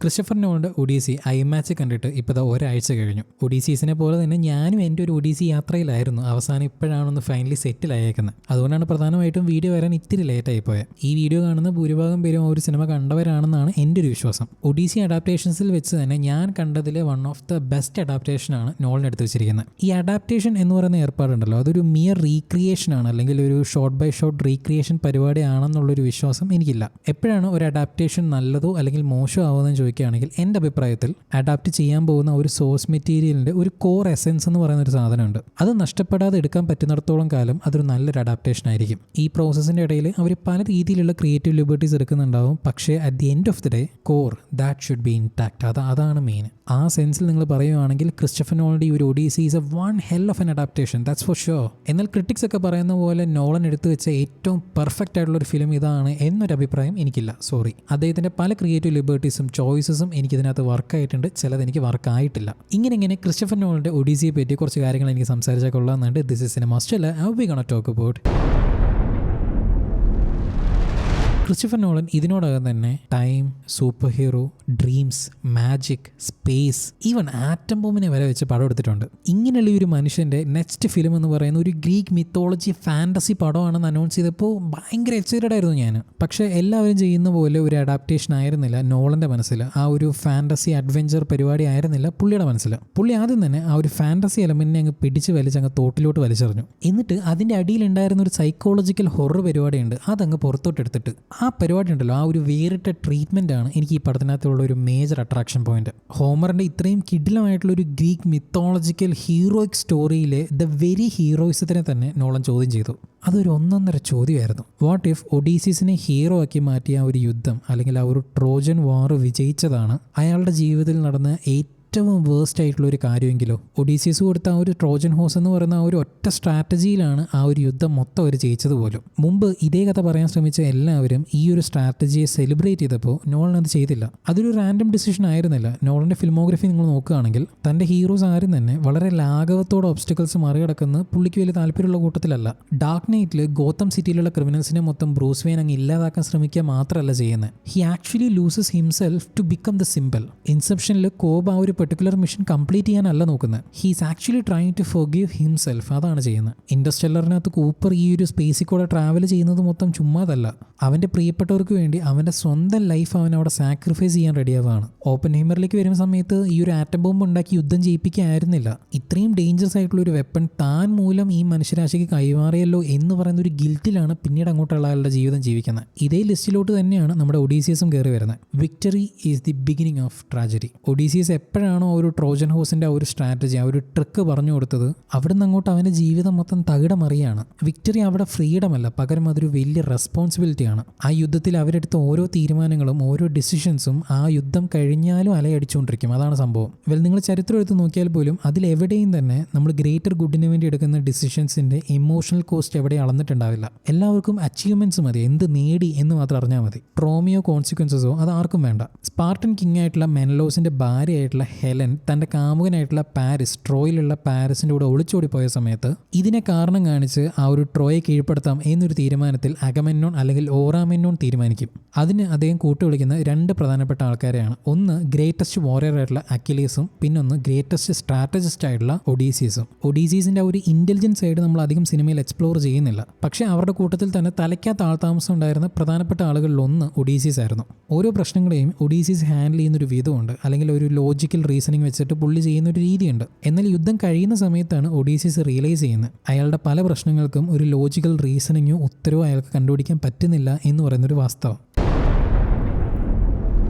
Christopher നോളന്റെ Odissi ഐമാച്ച് കണ്ടിട്ട് ഇപ്പോൾ ഒരാഴ്ച കഴിഞ്ഞു. ഒഡീസീസിനെ പോലെ തന്നെ ഞാനും എൻ്റെ ഒരു ഒഡീസി യാത്രയിലായിരുന്നു. അവസാനം ഇപ്പോഴാണൊന്ന് ഫൈനലി സെറ്റിൽ ആയേക്കുന്നത്. അതുകൊണ്ടാണ് പ്രധാനമായിട്ടും വീഡിയോ വരാൻ ഇത്തിരി ലേറ്റായി പോയത്. ഈ വീഡിയോ കാണുന്ന ഭൂരിഭാഗം പേരും ഒരു സിനിമ കണ്ടവരാണെന്നാണ് എൻ്റെ ഒരു വിശ്വാസം. ഒഡീസി അഡാപ്റ്റേഷൻസിൽ വെച്ച് തന്നെ ഞാൻ കണ്ടതിലെ വൺ ഓഫ് ദ ബെസ്റ്റ് അഡാപ്റ്റേഷനാണ് നോളൻ എടുത്ത് വെച്ചിരിക്കുന്നത്. ഈ അഡാപ്റ്റേഷൻ എന്ന് പറയുന്ന ഏർപ്പാടുണ്ടല്ലോ, അതൊരു മിയർ റീക്രിയേഷൻ ആണ്, അല്ലെങ്കിൽ ഒരു ഷോട്ട് ബൈ ഷോട്ട് റീക്രിയേഷൻ പരിപാടിയാണെന്നുള്ളൊരു വിശ്വാസം എനിക്കില്ല. എപ്പോഴാണ് ഒരു അഡാപ്റ്റേഷൻ നല്ലതോ അല്ലെങ്കിൽ മോശമോ ആവുമെന്ന് ചോദിക്കുകയാണെങ്കിൽ എൻ്റെ അഭിപ്രായത്തിൽ അഡാപ്റ്റ് ചെയ്യാൻ പോകുന്ന ഒരു സോഴ്സ് മെറ്റീരിയലിൻ്റെ ഒരു കോർ എസെൻസ് എന്ന് പറയുന്ന ഒരു സാധനമുണ്ട്. അത് നഷ്ടപ്പെടാതെ എടുക്കാൻ പറ്റുന്നിടത്തോളം കാലം അതൊരു നല്ലൊരു അഡാപ്റ്റേഷൻ ആയിരിക്കും. ഈ പ്രോസസ്സിൻ്റെ ഇടയിൽ അവർ പല രീതിയിലുള്ള ക്രിയേറ്റീവ് ലിബർട്ടീസ് എടുക്കുന്നുണ്ടാവും. പക്ഷേ at the end of the day core that should be intact. അതാണ് മെയിൻ. ആ സെൻസിൽ നിങ്ങൾ പറയുകയാണെങ്കിൽ ക്രിസ്റ്റഫർ നോളന്റെ ഒരു Odyssey is a one hell of an adaptation, that's for sure. എന്നാൽ ക്രിറ്റിക്സ് ഒക്കെ പറയുന്ന പോലെ നോളൻ എടുത്തു വെച്ച ഏറ്റവും പെർഫെക്റ്റ് ആയിട്ടുള്ള ഒരു ഫിലിം ഇതാണ് എന്നൊരു അഭിപ്രായം എനിക്കില്ല. സോറി. അദ്ദേഹത്തിൻ്റെ പല ക്രിയേറ്റീവ് ലിബർട്ടീസും ചോയ്സസും എനിക്കിതിനകത്ത് വർക്കായിട്ടുണ്ട്, ചിലത് എനിക്ക് വർക്കായിട്ടില്ല. ഇങ്ങനെ ക്രിസ്റ്റഫർ നോളന്റെ ഒഡീസിയെ പറ്റി കുറച്ച് കാര്യങ്ങൾ എനിക്ക് സംസാരിച്ചാൽ കൊള്ളാമെന്നുണ്ട്. This is cinema Australia. How we gonna talk about Christopher Nolan ഇതിനോടകം തന്നെ time, super hero, dreams, magic, space, even atom ബോംബിനെ വരെ വെച്ച് പടം എടുത്തിട്ടുണ്ട്. ഇങ്ങനെയുള്ള ഒരു മനുഷ്യൻ്റെ നെക്സ്റ്റ് ഫിലിം എന്ന് പറയുന്ന ഒരു ഗ്രീക്ക് മിത്തോളജി ഫാൻറ്റസി പടമാണെന്ന് അനൗൺസ് ചെയ്തപ്പോൾ ഭയങ്കര എക്സൈറ്റഡ് ആയിരുന്നു ഞാൻ. പക്ഷേ എല്ലാവരും ചെയ്യുന്ന പോലെ ഒരു അഡാപ്റ്റേഷൻ ആയിരുന്നില്ല നോളൻ്റെ മനസ്സിൽ. ആ ഒരു ഫാൻറ്റസി അഡ്വഞ്ചർ പരിപാടി ആയിരുന്നില്ല പുള്ളിയുടെ മനസ്സിൽ. പുള്ളി ആദ്യം തന്നെ ആ ഒരു ഫാൻറ്റസി എലമെന്റിനെ അങ്ങ് പിടിച്ച് അങ്ങ് തോട്ടിലോട്ട് വലിച്ചെറിഞ്ഞു. എന്നിട്ട് അതിൻ്റെ അടിയിലുണ്ടായിരുന്ന ഒരു സൈക്കോളജിക്കൽ ഹൊറർ പരിപാടിയുണ്ട്, അതങ്ങ് പുറത്തോട്ട് എടുത്തിട്ട് ആ പരിപാടി ഉണ്ടല്ലോ, ആ ഒരു വേറിട്ട ട്രീറ്റ്മെൻ്റ് ആണ് എനിക്ക് ഈ പടത്തിനകത്തുള്ള ഒരു മേജർ അട്രാക്ഷൻ പോയിന്റ്. ഹോമറിൻ്റെ ഇത്രയും കിടിലമായിട്ടുള്ള ഒരു ഗ്രീക്ക് മിത്തോളജിക്കൽ ഹീറോയിക് സ്റ്റോറിയിലെ ദ വെരി ഹീറോയിസത്തിനെ തന്നെ നോളൻ ചോദ്യം ചെയ്തു. അതൊരു ഒന്നൊന്നര ചോദ്യമായിരുന്നു. വാട്ട് ഇഫ് ഒഡീസീസിനെ ഹീറോ ആക്കി മാറ്റിയ ആ ഒരു യുദ്ധം അല്ലെങ്കിൽ ആ ഒരു ട്രോജൻ വാർ വിജയിച്ചതാണ് അയാളുടെ ജീവിതത്തിൽ നടന്ന ഏറ്റവും വേസ്റ്റ് ആയിട്ടുള്ള ഒരു കാര്യമെങ്കിലോ? ഒഡീസീസ് കൊടുത്ത ആ ഒരു ട്രോജൻ ഹോസ് എന്ന് പറയുന്ന ആ ഒരു ഒറ്റ സ്ട്രാറ്റജിയിലാണ് ആ ഒരു യുദ്ധം മൊത്തം അവർ ജയിച്ചത് പോലും. മുമ്പ് ഇതേ കഥ പറയാൻ ശ്രമിച്ച എല്ലാവരും ഈ ഒരു സ്ട്രാറ്റജിയെ സെലിബ്രേറ്റ് ചെയ്തപ്പോൾ നോളൻ അത് ചെയ്തില്ല. അതൊരു റാൻഡം ഡിസിഷൻ ആയിരുന്നില്ല. നോളൻ്റെ ഫിൽമോഗ്രഫി നിങ്ങൾ നോക്കുകയാണെങ്കിൽ തൻ്റെ ഹീറോസ് ആരും തന്നെ വളരെ ലാഘവത്തോടെ ഒബ്സ്റ്റക്കിൾസ് മറികടക്കുന്ന പുള്ളിക്ക് വലിയ താല്പര്യമുള്ള കൂട്ടത്തിലല്ല. ഡാർക്ക് നൈറ്റിൽ ഗോത്തം സിറ്റിയിലുള്ള ക്രിമിനൽസിനെ മൊത്തം ബ്രൂസ് വെയ്ൻ അങ്ങ് ഇല്ലാതാക്കാൻ ശ്രമിക്കുക മാത്രമല്ല ചെയ്യുന്നത്. He actually loses himself to become the simple. ഇൻസെപ്ഷനിൽ കോബ് ആ ഒരു പെർട്ടിക്കുലർ മിഷൻ കംപ്ലീറ്റ് ചെയ്യാനല്ല നോക്കുന്നത്. He's actually trying to forgive himself. അതാണ് ചെയ്യുന്നത്. ഇന്റർസ്റ്റെല്ലറിനകത്ത് കൂപ്പർ ഈ ഒരു സ്പേസിൽ കൂടെ ട്രാവൽ ചെയ്യുന്നത് മൊത്തം ചുമ്മാതല്ല. അവൻ്റെ പ്രിയപ്പെട്ടവർക്ക് വേണ്ടി അവൻ്റെ സ്വന്തം ലൈഫ് അവൻ അവിടെ സാക്രിഫൈസ് ചെയ്യാൻ റെഡിയാവുകയാണ്. ഓപ്പൺഹൈമറിലേക്ക് വരുന്ന സമയത്ത് ഈ ഒരു ആറ്റം ബോംബ് ഉണ്ടാക്കി യുദ്ധം ചെയ്യിപ്പിക്കായിരുന്നില്ല. ഇത്രയും ഡേഞ്ചറസ് ആയിട്ടുള്ള ഒരു വെപ്പൺ താൻ മൂലം ഈ മനുഷ്യരാശിക്ക് കൈമാറിയല്ലോ എന്ന് പറയുന്ന ഒരു ഗിൽറ്റിലാണ് പിന്നീട് അങ്ങോട്ടുള്ള ആളുടെ ജീവിതം ജീവിക്കുന്നത്. ഇതേ ലിസ്റ്റിലോട്ട് തന്നെയാണ് നമ്മുടെ ഒഡീസിയസും കയറി വരുന്നത്. Victory is the beginning of tragedy. Odysseus എപ്പോഴാണോ ഒരു ട്രോജൻ ഹോസിന്റെ ആ ഒരു സ്ട്രാറ്റജി, ആ ഒരു ട്രിക്ക് പറഞ്ഞു കൊടുത്തത്, അവിടെ നിന്ന് അങ്ങോട്ട് അവൻ്റെ ജീവിതം മൊത്തം തകിടമറിയാണ്. വിക്ടറി അവിടെ ഫ്രീഡം അല്ല, പകരം അതൊരു വലിയ റെസ്പോൺസിബിലിറ്റിയാണ്. ആ യുദ്ധത്തിൽ അവരെടുത്ത ഓരോ തീരുമാനങ്ങളും ഓരോ ഡിസിഷൻസും ആ യുദ്ധം കഴിഞ്ഞാലും അലയടിച്ചുകൊണ്ടിരിക്കും. അതാണ് സംഭവം. നിങ്ങൾ ചരിത്രം എടുത്ത് നോക്കിയാൽ പോലും അതിലെവിടെയും തന്നെ നമ്മൾ ഗ്രേറ്റർ ഗുഡിന് വേണ്ടി എടുക്കുന്ന ഡിസിഷൻസിന്റെ ഇമോഷണൽ കോസ്റ്റ് എവിടെ അളന്നിട്ടുണ്ടാവില്ല. എല്ലാവർക്കും അച്ചീവ്മെന്റ്സ് മതി, എന്ത് നേടി എന്ന് മാത്രം അറിഞ്ഞാൽ മതി. ട്രോമിയോ കോൺസിക്വൻസസോ അത് ആർക്കും വേണ്ട. സ്പാർട്ടൻ കിങ് ആയിട്ടുള്ള മെനലോസിന്റെ ഭാര്യയായിട്ടുള്ള ഹെലൻ തൻ്റെ കാമുകനായിട്ടുള്ള പാരിസ്, ട്രോയിലുള്ള പാരിസിൻ്റെ കൂടെ ഒളിച്ചോടി പോയ സമയത്ത് ഇതിനെ കാരണം കാണിച്ച് ആ ഒരു ട്രോയെ കീഴ്പ്പെടുത്താം എന്നൊരു തീരുമാനത്തിൽ അഗമെന്നോൺ അല്ലെങ്കിൽ ഓറാമെന്നോൺ തീരുമാനിക്കും. അതിന് അദ്ദേഹം കൂട്ടുവിളിക്കുന്ന രണ്ട് പ്രധാനപ്പെട്ട ആൾക്കാരെയാണ്. ഒന്ന് ഗ്രേറ്റസ്റ്റ് വാറിയർ ആയിട്ടുള്ള അക്കിലീസും, പിന്നൊന്ന് ഗ്രേറ്റസ്റ്റ് സ്ട്രാറ്റജിസ്റ്റ് ആയിട്ടുള്ള ഒഡീസീസും. ഒഡീസീസിൻ്റെ ആ ഒരു ഇന്റലിജൻസ് സൈഡ് നമ്മൾ അധികം സിനിമയിൽ എക്സ്പ്ലോർ ചെയ്യുന്നില്ല. പക്ഷേ അവരുടെ കൂട്ടത്തിൽ തന്നെ തലയ്ക്കകത്ത് ആൾതാമസം ഉണ്ടായിരുന്ന പ്രധാനപ്പെട്ട ആളുകളിൽ ഒന്ന് ഒഡീസീസ് ആയിരുന്നു. ഓരോ പ്രശ്നങ്ങളെയും ഒഡീസീസ് ഹാൻഡിൽ ചെയ്യുന്നൊരു വിധമുണ്ട്, അല്ലെങ്കിൽ ഒരു ലോജിക്കൽ റീസണിങ് വെച്ചിട്ട് പുള്ളി ചെയ്യുന്ന ഒരു രീതിയുണ്ട്. എന്നാൽ യുദ്ധം കഴിയുന്ന സമയത്താണ് ഒഡീസിസ് റിയലൈസ് ചെയ്യുന്നത് അയാളുടെ പല പ്രശ്നങ്ങൾക്കും ഒരു ലോജിക്കൽ റീസണിങ്ങോ ഉത്തരവോ അയാൾക്ക് കണ്ടുപിടിക്കാൻ പറ്റുന്നില്ല എന്ന് പറയുന്നൊരു വാസ്തവം.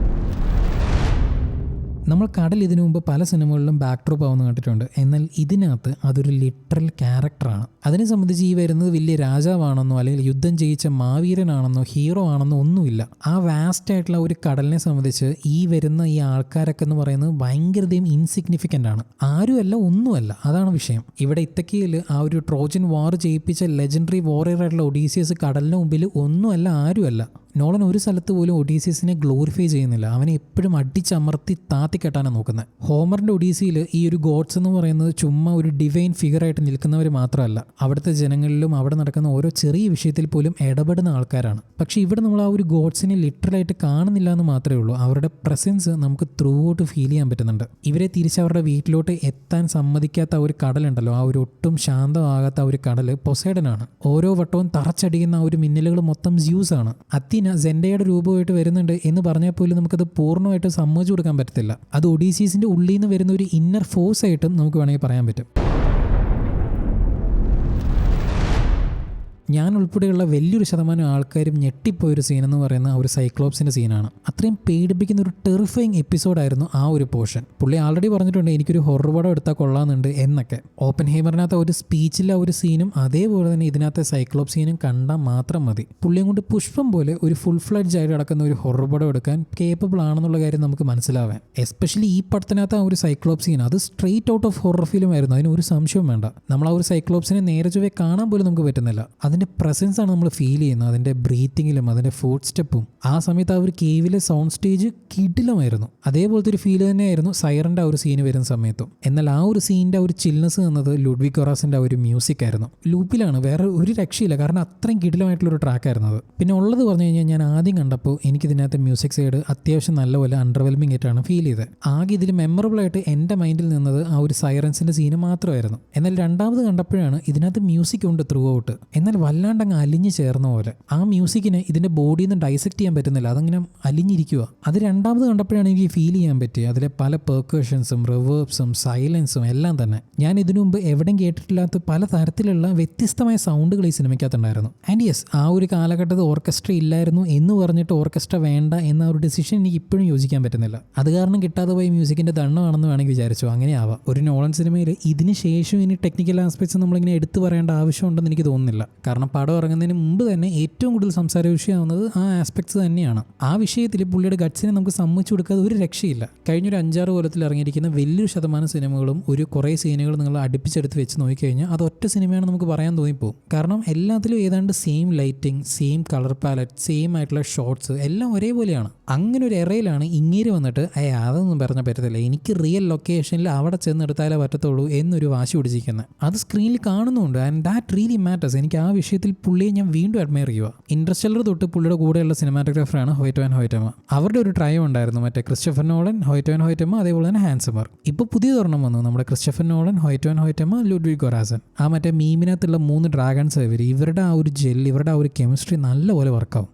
നമ്മൾ കടൽ ഇതിനു മുമ്പ് പല സിനിമകളിലും ബാക്ക് ഡ്രോപ്പ് ആവുന്ന കണ്ടിട്ടുണ്ട്. എന്നാൽ ഇതിനകത്ത് അതൊരു ലിറ്ററൽ ക്യാരക്ടറാണ്. അതിനെ സംബന്ധിച്ച് ഈ വരുന്നത് വലിയ രാജാവാണെന്നോ അല്ലെങ്കിൽ യുദ്ധം ജയിച്ച മാവീരനാണെന്നോ ഹീറോ ആണെന്നോ ഒന്നുമില്ല. ആ വാസ്റ്റ് ആയിട്ടുള്ള ഒരു കടലിനെ സംബന്ധിച്ച് ഈ വരുന്ന ഈ ആൾക്കാരൊക്കെ എന്ന് പറയുന്നത് ഭയങ്കരതയും ഇൻസിഗ്നിഫിക്കൻ്റ് ആണ്. ആരുമല്ല, ഒന്നുമല്ല. അതാണ് വിഷയം. ഇവിടെ ഇത്തക്കയിൽ ആ ഒരു ട്രോജൻ വാർ ചെയ്യിപ്പിച്ച ലെജൻഡറി വാറിയർ ആയിട്ടുള്ള ഒഡീസിയസ് കടലിന് മുമ്പിൽ ഒന്നുമല്ല, ആരുമല്ല. നോളൻ ഒരു സ്ഥലത്ത് പോലും ഒഡീസിയസിനെ ഗ്ലോറിഫൈ ചെയ്യുന്നില്ല. അവനെ എപ്പോഴും അടിച്ചമർത്തി താത്തിക്കെട്ടാനാണ് നോക്കുന്നത്. ഹോമറിൻ്റെ ഒഡീസിയിൽ ഈ ഒരു ഗോഡ്സ് എന്ന് പറയുന്നത് ചുമ്മാ ഒരു ഡിവൈൻ ഫിഗറായിട്ട് നിൽക്കുന്നവർ മാത്രമല്ല, അവിടുത്തെ ജനങ്ങളിലും അവിടെ നടക്കുന്ന ഓരോ ചെറിയ വിഷയത്തിൽ പോലും ഇടപെടുന്ന ആൾക്കാരാണ്. പക്ഷേ ഇവിടെ നമ്മൾ ആ ഒരു ഗോഡ്സിനെ ലിറ്ററലായിട്ട് കാണുന്നില്ല എന്ന് മാത്രമേ ഉള്ളൂ. അവരുടെ പ്രസൻസ് നമുക്ക് ത്രൂ ഔട്ട് ഫീൽ ചെയ്യാൻ പറ്റുന്നുണ്ട്. ഇവരെ തിരിച്ച് അവരുടെ വീട്ടിലോട്ട് എത്താൻ സമ്മതിക്കാത്ത ഒരു കടലുണ്ടല്ലോ, ആ ഒരു ഒട്ടും ശാന്തമാകാത്ത ഒരു കടൽ പൊസൈഡനാണ്. ഓരോ വട്ടവും തറച്ചടിക്കുന്ന ആ ഒരു മിന്നലുകൾ മൊത്തം സ്യൂസ് ആണ്. അത്തീന സെൻഡയുടെ രൂപമായിട്ട് വരുന്നുണ്ട് എന്ന് പറഞ്ഞാൽ പോലും നമുക്കത് പൂർണ്ണമായിട്ട് സമ്മതിച്ചു കൊടുക്കാൻ പറ്റത്തില്ല. അത് ഒഡീസീസിന്റെ ഉള്ളിൽ നിന്ന് വരുന്ന ഒരു ഇന്നർ ഫോഴ്സ് ആയിട്ടും നമുക്ക് വേണമെങ്കിൽ പറയാൻ പറ്റും. ഞാൻ ഉൾപ്പെടെയുള്ള വലിയൊരു ശതമാനം ആൾക്കാരും ഞെട്ടിപ്പോയൊരു സീനെന്ന് പറയുന്ന ആ ഒരു സൈക്ലോപ്സിൻ്റെ സീനാണ്. അത്രയും പേടിപ്പിക്കുന്ന ഒരു ടെറിഫയിങ് എപ്പിസോഡായിരുന്നു ആ ഒരു പോർഷൻ. പുള്ളി ആൾറെഡി പറഞ്ഞിട്ടുണ്ട് എനിക്കൊരു ഹൊറർ പടം എടുത്താൽ കൊള്ളാമെന്നുണ്ട് എന്നൊക്കെ. ഓപ്പൻഹൈമറിനകത്ത് ഒരു സ്പീച്ചിലെ ഒരു സീനും അതേപോലെ തന്നെ ഇതിനകത്തെ സൈക്ലോപ്സ് സീനും കണ്ടാൽ മാത്രം മതി. പുള്ളിയും കൊണ്ട് പുഷ്പം പോലെ ഒരു ഫുൾ ഫ്ലഡ്ജ് ആയിട്ട് നടക്കുന്ന ഒരു ഹൊറർ പടം എടുക്കാൻ കേപ്പബിൾ ആണെന്നുള്ള കാര്യം നമുക്ക് മനസ്സിലാവാൻ. എസ്പെഷ്യലി ഈ പടത്തിനകത്ത് ആ ഒരു സൈക്ലോപ്സ് സീൻ അത് straight out of horror film ആയിരുന്നു. അതിന് ഒരു സംശയവും വേണ്ട. നമ്മൾ ആ ഒരു സൈക്ലോപ്സിനെ നേരെ ചൊവ്വേ കാണാൻ പോലും നമുക്ക് പറ്റുന്നില്ല. അതിൻ്റെ പ്രസൻസ് ആണ് നമ്മൾ ഫീൽ ചെയ്യുന്നത്. അതിൻ്റെ ബ്രീത്തിങ്ങിലും അതിൻ്റെ ഫുഡ് സ്റ്റെപ്പും. ആ സമയത്ത് ആ ഒരു കേവിലെ സൗണ്ട് സ്റ്റേജ് കിടിലമായിരുന്നു. അതേപോലത്തെ ഒരു ഫീൽ തന്നെയായിരുന്നു സൈറൻ്റെ ആ ഒരു സീന് വരുന്ന സമയത്തും. എന്നാൽ ആ ഒരു സീനിൻ്റെ ആ ഒരു ചിൽനെസ് എന്നത് ലുഡ്വിഗ് കൊറാസിൻ്റെ ആ ഒരു മ്യൂസിക് ആയിരുന്നു. ലൂപ്പിലാണ്, വേറെ ഒരു രക്ഷയില്ല. കാരണം അത്രയും കിടിലമായിട്ടുള്ളൊരു ട്രാക്കായിരുന്നു അത്. പിന്നെ ഉള്ളത് പറഞ്ഞു കഴിഞ്ഞാൽ ഞാൻ ആദ്യം കണ്ടപ്പോൾ എനിക്കിതിനകത്ത് മ്യൂസിക് സൈഡ് അത്യാവശ്യം നല്ലപോലെ അണ്ടർവെൽമിംഗ് ആയിട്ടാണ് ഫീൽ ചെയ്തത്. ആകെ ഇതിൽ മെമ്മറബിൾ ആയിട്ട് എൻ്റെ മൈൻഡിൽ നിന്നത് ആ ഒരു സൈറൻസിൻ്റെ സീന് മാത്രമായിരുന്നു. എന്നാൽ രണ്ടാമത് കണ്ടപ്പോഴാണ് ഇതിനകത്ത് മ്യൂസിക് ഉണ്ട് ത്രൂ ഔട്ട്. എന്നാൽ വല്ലാണ്ട് അങ്ങ് അലിഞ്ഞു ചേർന്ന പോലെ. ആ മ്യൂസിക്കിനെ ഇതിൻ്റെ ബോഡിയിൽ നിന്ന് ഡൈസെക്ട് ചെയ്യാൻ പറ്റുന്നില്ല. അതങ്ങനെ അലിഞ്ഞിരിക്കുക. അത് രണ്ടാമത് കണ്ടപ്പോഴാണ് എനിക്ക് ഫീൽ ചെയ്യാൻ പറ്റിയത്. അതിലെ പല പെർക്കഷൻസും റിവേർബ്സും സൈലൻസും എല്ലാം തന്നെ ഞാൻ ഇതിനു മുമ്പ് എവിടെയും കേട്ടിട്ടില്ലാത്ത പല തരത്തിലുള്ള വ്യത്യസ്തമായ സൗണ്ടുകൾ ഈ സിനിമയ്ക്കകത്തുണ്ടായിരുന്നു. ആൻഡ് യെസ്, ആ ഒരു കാലഘട്ടത്തിൽ ഓർക്കസ്ട്ര ഇല്ലായിരുന്നു എന്ന് പറഞ്ഞിട്ട് ഓർക്കസ്ട്ര വേണ്ട എന്ന ഒരു ഡിസിഷൻ എനിക്ക് ഇപ്പോഴും യോജിക്കാൻ പറ്റുന്നില്ല. അത് കാരണം കിട്ടാതെ പോയി മ്യൂസിക്കിൻ്റെ ദണ്ണമാണെന്ന് വേണമെങ്കിൽ വിചാരിച്ചു. അങ്ങനെ ആവാം. ഒരു നോളൻ സിനിമയിൽ ഇതിന് ശേഷം ഇനി ടെക്നിക്കൽ ആസ്പെക്ട്സ് നമ്മളിങ്ങനെ എടുത്തു പറയേണ്ട ആവശ്യമുണ്ടെന്ന് എനിക്ക് തോന്നുന്നില്ല. കാരണം പടം ഇറങ്ങുന്നതിന് മുമ്പ് തന്നെ ഏറ്റവും കൂടുതൽ സംസാര വിഷയമാവുന്നത് ആ ആസ്പെക്ട്സ് തന്നെയാണ്. ആ വിഷയത്തിൽ പുള്ളിയുടെ ഗട്സിനെ നമുക്ക് സമ്മതിച്ചു കൊടുക്കാതെ ഒരു രക്ഷയില്ല. കഴിഞ്ഞൊരു 5-6 കൊല്ലത്തിൽ ഇറങ്ങിയിരിക്കുന്ന വലിയൊരു ശതമാനം സിനിമകളും ഒരു കുറേ സീനുകൾ നിങ്ങൾ അടുപ്പിച്ചെടുത്ത് വെച്ച് നോക്കിക്കഴിഞ്ഞാൽ അത് ഒറ്റ സിനിമയാണ് നമുക്ക് പറയാൻ തോന്നിപ്പോകും. കാരണം എല്ലാത്തിലും ഏതാണ്ട് same lighting, same colour palette, same ആയിട്ടുള്ള ഷോട്ട്സ് എല്ലാം ഒരേപോലെയാണ്. അങ്ങനെ ഒരു എറയിലാണ് ഇങ്ങേര് വന്നിട്ട് അതൊന്നും പറഞ്ഞാൽ പറ്റത്തില്ല, എനിക്ക് റിയൽ ലൊക്കേഷനിൽ അവിടെ ചെന്നെടുത്താലേ പറ്റത്തുള്ളൂ എന്നൊരു വാശി പിടിച്ചിരിക്കുന്നത്. അത് സ്ക്രീനിൽ കാണുന്നുണ്ട്. And that really matters. എനിക്ക് ആ വിഷയത്തിൽ പുള്ളിയെ ഞാൻ വീണ്ടും അഡ്മയർ ചെയ്യുക. ഇൻട്രസ്റ്റെല്ലർ തൊട്ട് പുള്ളിയുടെ കൂടെയുള്ള സിനിമാറ്റോഗ്രാഫറാണ് ഹോയ്റ്റോ ആൻഡ് ഹോയ്റ്റമ. അവരുടെ ഒരു ട്രയോ ഉണ്ടായിരുന്നു, മറ്റേ ക്രിസ്റ്റഫർ നോളൻ, ഹോയ്റ്റോ ആൻഡ് ഹോയ്റ്റമ, അതേപോലെ തന്നെ ഹാൻസ് സിമർ. ഇപ്പോൾ പുതിയതൊരെണ്ണം വന്നു, നമ്മുടെ ക്രിസ്റ്റഫർ നോളൻ, ഹോയ്റ്റോ ആൻഡ് ഹോയ്റ്റമ, ലുഡ്വിഗ് കൊറാസൻ. ആ മറ്റേ മീമിനകത്തുള്ള 3 ഡ്രാഗൺസ് ഇവരുടെ ആ ഒരു ജെൽ, ഇവരുടെ ആ ഒരു കെമിസ്ട്രി നല്ലപോലെ വർക്കാവും.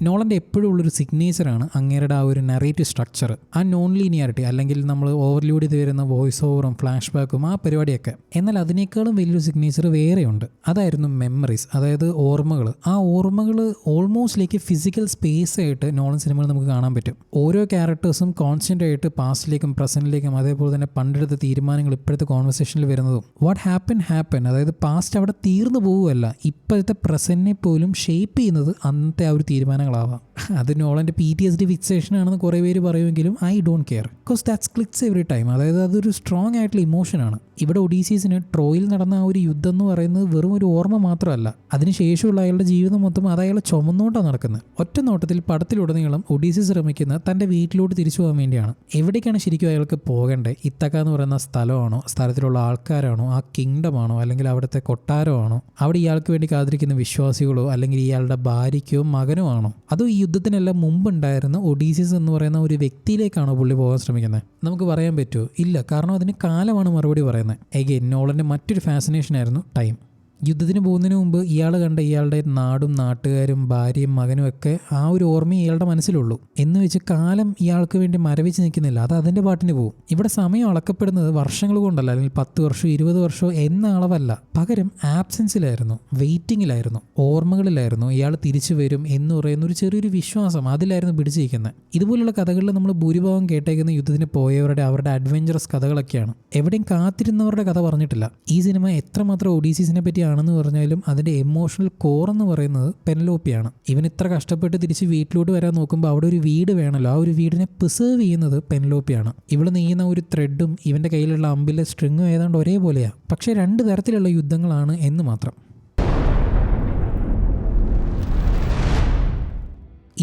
നോളൻ്റെ എപ്പോഴും ഉള്ളൊരു സിഗ്നേച്ചറാണ് അങ്ങേരുടെ ആ ഒരു നറേറ്റീവ് സ്ട്രക്ചർ, ആ നോൺ ലീനിയാരിറ്റി, അല്ലെങ്കിൽ നമ്മൾ ഓവർലോഡ് ചെയ്ത് വരുന്ന വോയിസ് ഓവറും ഫ്ലാഷ് ബാക്കും ആ പരിപാടിയൊക്കെ. എന്നാൽ അതിനേക്കാളും വലിയൊരു സിഗ്നേച്ചർ വേറെയുണ്ട്. അതായിരുന്നു മെമ്മറീസ്, അതായത് ഓർമ്മകൾ. ആ ഓർമ്മകൾ ഓൾമോസ്റ്റ് ലൈക്ക് ഫിസിക്കൽ സ്പേസ് ആയിട്ട് നോളൻ സിനിമകൾ നമുക്ക് കാണാൻ പറ്റും. ഓരോ ക്യാരക്ടേഴ്സും കോൺസ്റ്റൻ്റ് ആയിട്ട് പാസ്റ്റിലേക്കും പ്രസൻറ്റിലേക്കും അതേപോലെ തന്നെ പണ്ടെടുത്ത തീരുമാനങ്ങൾ ഇപ്പോഴത്തെ കോൺവെർസേഷനിൽ വരുന്നതും വാട്ട് ഹാപ്പൻ, അതായത് പാസ്റ്റ് അവിടെ തീർന്നു പോവുകയല്ല, ഇപ്പോഴത്തെ പ്രസൻറ്റിനെ പോലും ഷേപ്പ് ചെയ്യുന്നത് അന്നത്തെ ആ ഒരു തീരുമാനങ്ങൾ ആവാം. അത് നോളൻ്റെ PTSD ഫിക്സേഷൻ ആണെന്ന് കുറേ പേര് പറയുമെങ്കിലും I don't care, because that's clicks every time. അതായത് അതൊരു സ്ട്രോങ് ആയിട്ടുള്ള ഇമോഷനാണ്. ഇവിടെ ഒഡീസീസിന് ട്രോയിൽ നടന്ന ആ ഒരു യുദ്ധം എന്ന് പറയുന്നത് വെറും ഒരു ഓർമ്മ മാത്രമല്ല, അതിനുശേഷമുള്ള അയാളുടെ ജീവിതം മൊത്തം അത് അയാളെ ചുമന്നുകൊണ്ടാണ് നടക്കുന്നത്. ഒറ്റ നോട്ടത്തിൽ പടത്തിലുടനീളം ഒഡീസീസ് ശ്രമിക്കുന്ന തൻ്റെ വീട്ടിലോട്ട് തിരിച്ചു പോകാൻ വേണ്ടിയാണ്. എവിടേക്കാണ് ശരിക്കും അയാൾക്ക് പോകേണ്ടത്? ഇത്തക്ക എന്ന് പറയുന്ന സ്ഥലമാണോ, സ്ഥലത്തിലുള്ള ആൾക്കാരാണോ, ആ കിങ്ഡമാണോ, അല്ലെങ്കിൽ അവിടുത്തെ കൊട്ടാരമാണോ, അവിടെ ഇയാൾക്ക് വേണ്ടി കാത്തിരിക്കുന്ന വിശ്വാസികളോ, അല്ലെങ്കിൽ ഇയാളുടെ ഭാര്യയ്ക്കോ മകനോ ആണോ, അതോ ഈ യുദ്ധത്തിനെല്ലാം മുമ്പുണ്ടായിരുന്ന ഒഡീസിസ് എന്ന് പറയുന്ന ഒരു വ്യക്തിയിലേക്കാണോ പുള്ളി പോകാൻ ശ്രമിക്കുന്നത്? നമുക്ക് പറയാൻ പറ്റുമോ? ഇല്ല. കാരണം അതിന് കാലമാണ് മറുപടി പറയുന്നത്. എഗെയിൻ നോളൻ്റെ മറ്റൊരു ഫാസിനേഷൻ ആയിരുന്നു ടൈം. യുദ്ധത്തിന് പോകുന്നതിന് മുമ്പ് ഇയാൾ കണ്ട ഇയാളുടെ നാടും നാട്ടുകാരും ഭാര്യയും മകനും ഒക്കെ ആ ഒരു ഓർമ്മ ഇയാളുടെ മനസ്സിലുള്ളൂ. എന്ന് വെച്ച് കാലം ഇയാൾക്ക് വേണ്ടി മരവിച്ച് നിൽക്കുന്നില്ല, അത് അതിൻ്റെ പാട്ടിന് പോകും. ഇവിടെ സമയം അളക്കപ്പെടുന്നത് വർഷങ്ങൾ കൊണ്ടല്ല, അല്ലെങ്കിൽ 10 വർഷമോ 20 വർഷമോ എന്ന അളവല്ല, പകരം ആബ്സെൻസിലായിരുന്നു, വെയിറ്റിങ്ങിലായിരുന്നു, ഓർമ്മകളിലായിരുന്നു. ഇയാൾ തിരിച്ചു വരും എന്ന് പറയുന്ന ഒരു ചെറിയൊരു വിശ്വാസം അതിലായിരുന്നു പിടിച്ചിരിക്കുന്നത്. ഇതുപോലുള്ള കഥകളിൽ നമ്മൾ ഭൂരിഭാഗം കേട്ടേക്കുന്ന യുദ്ധത്തിന് പോയവരുടെ അവരുടെ അഡ്വഞ്ചറസ് കഥകളൊക്കെയാണ്. എവിടെയും കാത്തിരുന്നവരുടെ കഥ പറഞ്ഞിട്ടില്ല. ഈ സിനിമ എത്രമാത്രം ഒഡീസീസിനെ പറ്റി ആണെന്ന് പറഞ്ഞാലും അതിൻ്റെ എമോഷണൽ കോർ എന്ന് പറയുന്നത് പെനലോപ്പിയാണ്. ഇവൻ ഇത്ര കഷ്ടപ്പെട്ട് തിരിച്ച് വീട്ടിലോട്ട് വരാൻ നോക്കുമ്പോൾ അവിടെ ഒരു വീട് വേണമല്ലോ, ആ ഒരു വീടിനെ പ്രിസേർവ് ചെയ്യുന്നത് പെനലോപ്പിയാണ്. ഇവൾ നെയ്യുന്ന ഒരു ത്രെഡും ഇവൻ്റെ കയ്യിലുള്ള അമ്പിലെ സ്ട്രിങ്ങും ഏതാണ്ട് ഒരേപോലെയാണ്. പക്ഷേ 2 തരത്തിലുള്ള യുദ്ധങ്ങളാണ് എന്ന് മാത്രം.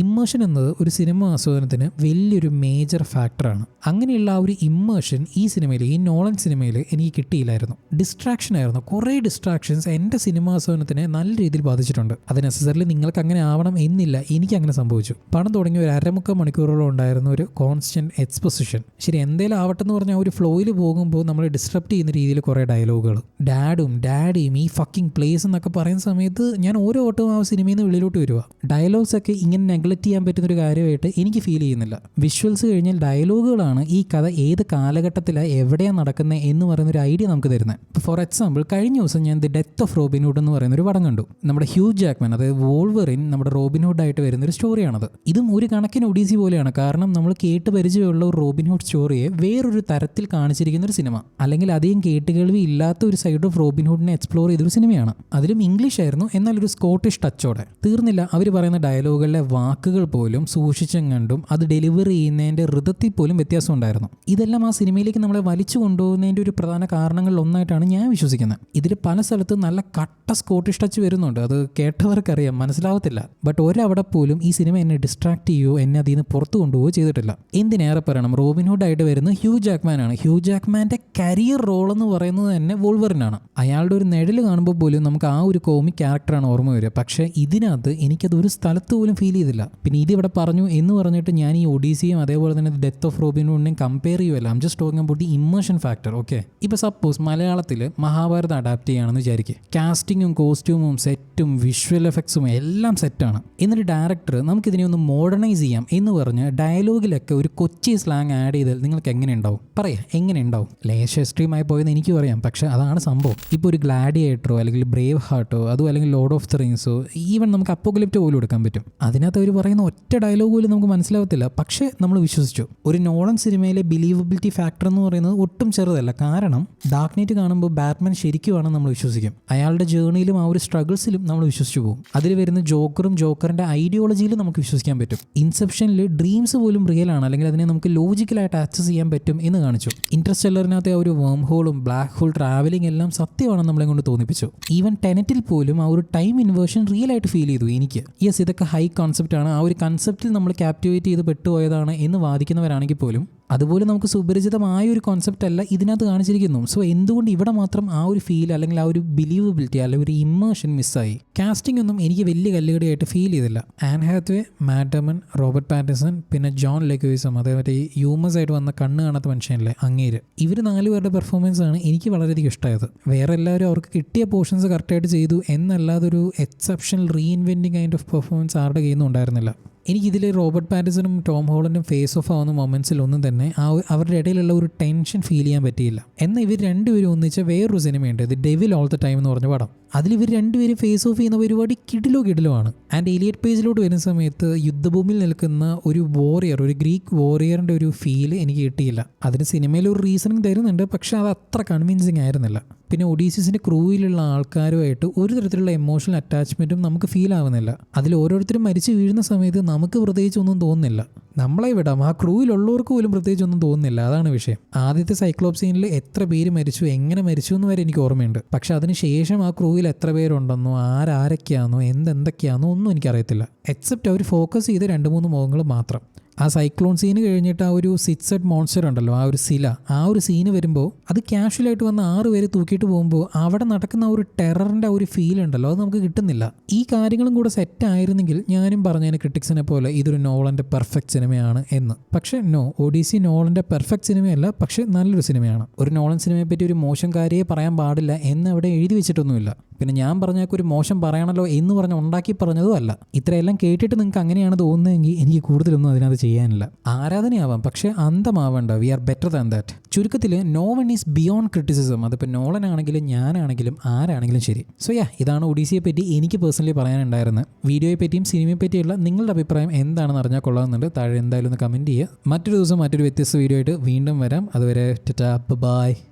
ഇമ്മേഷൻ എന്നത് ഒരു സിനിമ ആസ്വാദനത്തിന് വലിയൊരു മേജർ ഫാക്ടറാണ്. അങ്ങനെയുള്ള ആ ഒരു ഇമ്മേഷൻ ഈ സിനിമയിൽ, ഈ നോളൻ സിനിമയിൽ എനിക്ക് കിട്ടിയില്ലായിരുന്നു. ഡിസ്ട്രാക്ഷൻ ആയിരുന്നു. കുറേ ഡിസ്ട്രാക്ഷൻസ് എൻ്റെ സിനിമ ആസ്വാദനത്തിനെ നല്ല രീതിയിൽ ബാധിച്ചിട്ടുണ്ട്. അത് നെസസറിലി നിങ്ങൾക്ക് അങ്ങനെ ആവണം എന്നില്ല, എനിക്ക് അങ്ങനെ സംഭവിച്ചു. പടം തുടങ്ങി ഒരു 1.25 മണിക്കൂറോളം ഉണ്ടായിരുന്ന ഒരു കോൺസ്റ്റന്റ് എക്സ്പോസിഷൻ. ശരി, എന്തേലും ആവട്ടെ എന്ന് പറഞ്ഞാൽ ഒരു ഫ്ലോയിൽ പോകുമ്പോൾ നമ്മൾ ഡിസ്ട്രപ്റ്റ് ചെയ്യുന്ന രീതിയിൽ കുറേ ഡയലോഗുകൾ, ഡാഡിയും ഈ ഫക്കിംഗ് പ്ലേസ് എന്നൊക്കെ പറയുന്ന സമയത്ത് ഞാൻ ഓരോ ഓട്ടവും ആ സിനിമയിൽ നിന്ന് വെളിയിലോട്ട് വരിക. ഡയലോഗ്സ് ഒക്കെ ഇങ്ങനെ നെഗ്ലക്ട് ചെയ്യാൻ പറ്റുന്നൊരു കാര്യമായിട്ട് എനിക്ക് ഫീൽ ചെയ്യുന്നില്ല. വിഷ്വൽസ് കഴിഞ്ഞാൽ ഡയലോഗുകളാണ് ഈ കഥ ഏത് കാലഘട്ടത്തിലാണ് എവിടെയാണ് നടക്കുന്നത് എന്ന് പറയുന്നൊരു ഐഡിയ നമുക്ക് തരുന്നത്. ഇപ്പോൾ ഫോർ എക്സാമ്പിൾ, കഴിഞ്ഞ ദിവസം ഞാൻ ദി ഡെത്ത് ഓഫ് റോബിൻഹുഡ് എന്ന് പറയുന്നൊരു പടം കണ്ടു. നമ്മുടെ ഹ്യൂജ് ജാക്ക്മാൻ, അതായത് വോൾവറിൻ നമ്മുടെ റോബിൻഹുഡ് ആയിട്ട് വരുന്നൊരു സ്റ്റോറിയാണത്. ഇതും ഒരു കണക്കിന് ഒഡീസി പോലെയാണ്. കാരണം നമ്മൾ കേട്ട് പരിചയമുള്ള ഒരു റോബിൻഹുഡ് സ്റ്റോറിയെ വേറൊരു തരത്തിൽ കാണിച്ചിരിക്കുന്ന ഒരു സിനിമ, അല്ലെങ്കിൽ അധികം കേട്ടുകേൾവി ഇല്ലാത്ത ഒരു സൈഡ് ഓഫ് റോബിൻഹുഡിനെ എക്സ്പ്ലോർ ചെയ്തൊരു സിനിമയാണ്. അതിലും ഇംഗ്ലീഷ് ആയിരുന്നു, എന്നാൽ ഒരു സ്കോട്ടിഷ് ടച്ചോടെ. തീർന്നില്ല, അവർ പറയുന്ന ഡയലോഗുകളിലെ വാക്കുകൾ പോലും സൂക്ഷിച്ചും കണ്ടും അത് ഡെലിവറി ചെയ്യുന്നതിൻ്റെ ഋതത്തിൽ പോലും വ്യത്യാസം ഉണ്ടായിരുന്നു. ഇതെല്ലാം ആ സിനിമയിലേക്ക് നമ്മളെ വലിച്ചു കൊണ്ടുപോകുന്നതിൻ്റെ ഒരു പ്രധാന കാരണങ്ങളിൽ ഒന്നായിട്ടാണ് ഞാൻ വിശ്വസിക്കുന്നത്. ഇതിൽ പല സ്ഥലത്ത് നല്ല കട്ട സ്കോട്ടിഷ് ടച്ച് വരുന്നുണ്ട്. അത് കേട്ടവർക്കറിയാം, മനസ്സിലാവത്തില്ല. ബട്ട് ഒരവിടെ പോലും ഈ സിനിമ എന്നെ ഡിസ്ട്രാക്ട് ചെയ്യുകയോ എന്നെ അതിൽ നിന്ന് പുറത്തു കൊണ്ടുപോവുകയോ ചെയ്തിട്ടില്ല. എന്തിനേറെ പറയണം, റോബിൻഹുഡ് ആയിട്ട് വരുന്നത് ഹ്യൂജ് ജാക്ക്മാനാണ്. ഹ്യൂജ് ജാക്ക്മാൻ്റെ കരിയർ റോൾ എന്ന് പറയുന്നത് തന്നെ വോൾവറിനാണ്. അയാളുടെ ഒരു നിഴൽ കാണുമ്പോൾ പോലും നമുക്ക് ആ ഒരു കോമിക് ക്യാരക്ടറാണ് ഓർമ്മ വരിക. പക്ഷേ ഇതിനകത്ത് എനിക്കത് ഒരു സ്ഥലത്ത് പോലും ഫീൽ ചെയ്തില്ല. പിന്നെ ഇതിവിടെ പറഞ്ഞു എന്ന് പറഞ്ഞിട്ട് ഞാൻ ഈ ഒഡീസിയും അതേപോലെ തന്നെ ഡെത്ത് ഓഫ് റോബിൻഹുഡിനെയും കമ്പയർ ചെയ്യുമല്ല. I am just talking about the immersion factor. Okay, ഇപ്പോൾ സപ്പോസ് മലയാളത്തിൽ മഹാഭാരതം അഡാപ്റ്റ് ചെയ്യുകയാണെന്ന് വിചാരിക്കുക. കാസ്റ്റിങ്ങും കോസ്റ്റ്യൂമും സെറ്റും വിഷ്വൽ എഫക്ട്സും എല്ലാം സെറ്റാണ്. എന്നിട്ട് ഡയറക്ടർ നമുക്കിതിനെ ഒന്ന് മോഡേണൈസ് ചെയ്യാം എന്ന് പറഞ്ഞ് ഡയലോഗിലൊക്കെ ഒരു കൊച്ചി സ്ലാങ് ആഡ് ചെയ്താൽ നിങ്ങൾക്ക് എങ്ങനെ ഉണ്ടാവും? പറയാം, എങ്ങനെ ഉണ്ടാവും? ലേശ എക്സ്ട്രീമായി പോയെന്ന് എനിക്കും അറിയാം, പക്ഷേ അതാണ് സംഭവം. ഇപ്പോൾ ഒരു ഗ്ലാഡിയേറ്ററോ അല്ലെങ്കിൽ ബ്രേവ് ഹാർട്ടോ അതോ അല്ലെങ്കിൽ ലോർഡ് ഓഫ് ദി റിങ്സോ, ഈവൻ നമുക്ക് അപ്പോകലിപ്റ്റോ പോലും എടുക്കാൻ പറ്റും. അതിനകത്ത് അവർ പറയുന്ന ഒറ്റ ഡയലോഗ് പോലും നമുക്ക് മനസ്സിലാവത്തില്ല, പക്ഷേ നമ്മൾ വിശ്വസിച്ചു. ഒരു നോളൻ സിനിമയിലെ ബിലീവബിലിറ്റി ഫാക്ടർ എന്ന് പറയുന്നത് ഒട്ടും ചെറുതല്ല. കാരണം ഡാർക്ക് നൈറ്റ് കാണുമ്പോൾ ബാറ്റ്മാൻ ശരിക്കുമാണ് നമ്മൾ വിശ്വസിക്കും. അയാളുടെ ജേർണിയിലും ആ ഒരു സ്ട്രഗിൾസിലും നമ്മൾ വിശ്വസിച്ചു പോകും. അതിൽ വരുന്ന ജോക്കറിന്റെ ഐഡിയോളജിയിലും നമുക്ക് വിശ്വസിക്കാൻ പറ്റും. ഇൻസെപ്ഷനിൽ ഡ്രീംസ് പോലും റിയൽ ആണ്, അല്ലെങ്കിൽ അതിനെ നമുക്ക് ലോജിക്കലായിട്ട് ആക്സസ് ചെയ്യാൻ പറ്റും എന്ന് കാണിച്ചു. ഇന്റർസ്റ്റെല്ലറിനകത്തെ ആ ഒരു വേം ഹോളും ബ്ലാക്ക് ഹോൾ ട്രാവലിംഗ് എല്ലാം സത്യമാണെന്ന് നമ്മളെ കൊണ്ട് തോന്നിപ്പിച്ചു. ഈവൻ ടെനറ്റിൽ പോലും ആ ഒരു ടൈം ഇൻവേർഷൻ റിയൽ ആയിട്ട് ഫീൽ ചെയ്തു എനിക്ക്. യെസ്, ഇതൊക്കെ ഹൈ കോൺസെപ്റ്റ് ആണ്, ആ ഒരു കൺസെപ്റ്റിൽ നമ്മൾ ക്യാപ്റ്റിവേറ്റ് ചെയ്ത് പെട്ടുപോയതാണ് എന്ന് വാദിക്കുന്നവരാണെങ്കിൽ പോലും അതുപോലെ നമുക്ക് സുപരിചിതമായ ഒരു കോൺസെപ്റ്റ് അല്ല ഇതിനകത്ത് കാണിച്ചിരിക്കുന്നു. സോ എന്തുകൊണ്ട് ഇവിടെ മാത്രം ആ ഒരു ഫീൽ അല്ലെങ്കിൽ ആ ഒരു ബിലീവബിലിറ്റി അല്ലെങ്കിൽ ഒരു ഇമ്മേഷൻ മിസ്സായി? കാസ്റ്റിംഗ് ഒന്നും എനിക്ക് വലിയ കല്ലുകടിയായിട്ട് ഫീൽ ചെയ്തില്ല. Anne Hathaway, Matt Damon, Robert Pattinson, പിന്നെ ജോൺ ലെഗ്വിസം, അതേപോലെ ഈ ഹ്യൂമസ് ആയിട്ട് വന്ന കണ്ണ് കാണാത്ത മനുഷ്യനല്ലേ അങ്ങേര്, ഇവർ 4 പേരുടെ പെർഫോമൻസ് ആണ് എനിക്ക് വളരെയധികം ഇഷ്ടമായത്. വേറെ എല്ലാവരും അവർക്ക് കിട്ടിയ പോർഷൻസ് കറക്റ്റായിട്ട് ചെയ്തു എന്നല്ലാതെ ഒരു exceptional reinventing kind of performance ആരുടെ കയ്യിൽ നിന്നും ഉണ്ടായിരുന്നില്ല. എനിക്കിതിൽ റോബർട്ട് പാറ്റിൻസണും ടോം ഹോളണ്ടും ഫേസ് ഓഫ് ആവുന്ന മൊമെൻറ്റ്സിലൊന്നും തന്നെ അവരുടെ ഇടയിലുള്ള ഒരു ടെൻഷൻ ഫീൽ ചെയ്യാൻ പറ്റിയില്ല. എന്നാൽ ഇവർ രണ്ടുപേരും ഒന്നിച്ച വേറൊരു സിനിമയുണ്ട്, the devil all the time എന്ന് പറഞ്ഞ പടം. അതിൽ ഇവർ രണ്ടുപേരും ഫേസ് ഓഫ് ചെയ്യുന്ന പരിപാടി കിടിലോ ആണ്. ആൻഡ് എലിയറ്റ് പേജിലോട്ട് വരുന്ന സമയത്ത് യുദ്ധഭൂമിയിൽ നിൽക്കുന്ന ഒരു വോറിയർ, ഒരു ഗ്രീക്ക് വോറിയറിൻ്റെ ഒരു ഫീൽ എനിക്ക് കിട്ടിയില്ല. അതിന് സിനിമയിൽ ഒരു റീസണിങ് തരുന്നുണ്ട്, പക്ഷേ അത് അത്ര കൺവിൻസിങ് ആയിരുന്നില്ല. പിന്നെ ഒഡീസിസിൻ്റെ ക്രൂവിലുള്ള ആൾക്കാരുമായിട്ട് ഒരു തരത്തിലുള്ള എമോഷണൽ അറ്റാച്ച്മെൻറ്റും നമുക്ക് ഫീൽ ആവുന്നില്ല. അതിൽ ഓരോരുത്തരും മരിച്ചു വീഴുന്ന സമയത്ത് നമുക്ക് പ്രത്യേകിച്ചൊന്നും തോന്നുന്നില്ല. നമ്മളെ വിടാം, ആ ക്രൂവിലുള്ളവർക്ക് പോലും പ്രത്യേകിച്ചൊന്നും തോന്നുന്നില്ല. അതാണ് വിഷയം. ആദ്യത്തെ സൈക്ലോപ്സ് സീനിൽ എത്ര പേര് മരിച്ചു, എങ്ങനെ മരിച്ചു എന്ന് വരെ എനിക്ക് ഓർമ്മയുണ്ട്. പക്ഷെ അതിനുശേഷം ആ ക്രൂവിൽ എത്ര പേരുണ്ടെന്നോ ആരൊക്കെയാണെന്നോ എന്തൊക്കെയാണെന്നോ ഒന്നും എനിക്കറിയത്തില്ല. എക്സെപ്റ്റ് അവർ ഫോക്കസ് ചെയ്ത് 2-3 മുഖങ്ങൾ മാത്രം. ആ സൈക്ലോൺ സീന് കഴിഞ്ഞിട്ട് ആ ഒരു സിക്സഡ് മോൺസ്റ്റർ ഉണ്ടല്ലോ, ആ ഒരു സില, ആ ഒരു സീന് വരുമ്പോൾ അത് ക്യാഷ്വലായിട്ട് വന്ന് 6 പേര് തൂക്കിയിട്ട് പോകുമ്പോൾ അവിടെ നടക്കുന്ന ആ ഒരു ടെററിൻ്റെ ആ ഒരു ഫീൽ ഉണ്ടല്ലോ, അത് നമുക്ക് കിട്ടുന്നില്ല. ഈ കാര്യങ്ങളും കൂടെ സെറ്റ് ആയിരുന്നെങ്കിൽ ഞാനും പറഞ്ഞതിന് ക്രിട്ടിക്സിനെ പോലെ ഇതൊരു നോളൻ്റെ പെർഫെക്റ്റ് സിനിമയാണ് എന്ന്. പക്ഷേ നോ, ഒഡീസി നോളൻ്റെ പെർഫെക്റ്റ് സിനിമയല്ല, പക്ഷേ നല്ലൊരു സിനിമയാണ്. ഒരു നോളൻ സിനിമയെ പറ്റി ഒരു മോശം കാര്യമേ പറയാൻ പാടില്ല എന്ന് അവിടെ എഴുതി വെച്ചിട്ടൊന്നുമില്ല. പിന്നെ ഞാൻ പറഞ്ഞാൽ ഒരു മോശം പറയണല്ലോ എന്ന് പറഞ്ഞ് ഉണ്ടാക്കി പറഞ്ഞതും അല്ല. ഇത്രയെല്ലാം കേട്ടിട്ട് നിങ്ങൾക്ക് അങ്ങനെയാണ് തോന്നുന്നതെങ്കിൽ എനിക്ക് കൂടുതലൊന്നും അതിനകത്ത് ചെയ്യാനില്ല. ആരാധനയാവാം, പക്ഷേ അന്തമാവേണ്ട. We are better than that. ചുരുക്കത്തിൽ no one is beyond criticism. അതിപ്പോൾ നോളനാണെങ്കിലും ഞാനാണെങ്കിലും ആരാണെങ്കിലും ശരി. സോ ഇതാണ് ഒഡീസിയെ പറ്റി എനിക്ക് പേഴ്സണലി പറയാനുണ്ടായിരുന്നത്. വീഡിയോയെ പറ്റിയും സിനിമയെ പറ്റിയുള്ള നിങ്ങളുടെ അഭിപ്രായം എന്താണെന്ന് അറിഞ്ഞാൽ കൊള്ളാമെന്നുണ്ട്. താഴെ എന്തായാലും ഒന്ന് കമൻറ്റ് ചെയ്യുക. മറ്റൊരു ദിവസം മറ്റൊരു വ്യത്യസ്ത വീഡിയോ ആയിട്ട് വീണ്ടും വരാം. അതുവരെ ടാറ്റാ, ബൈ.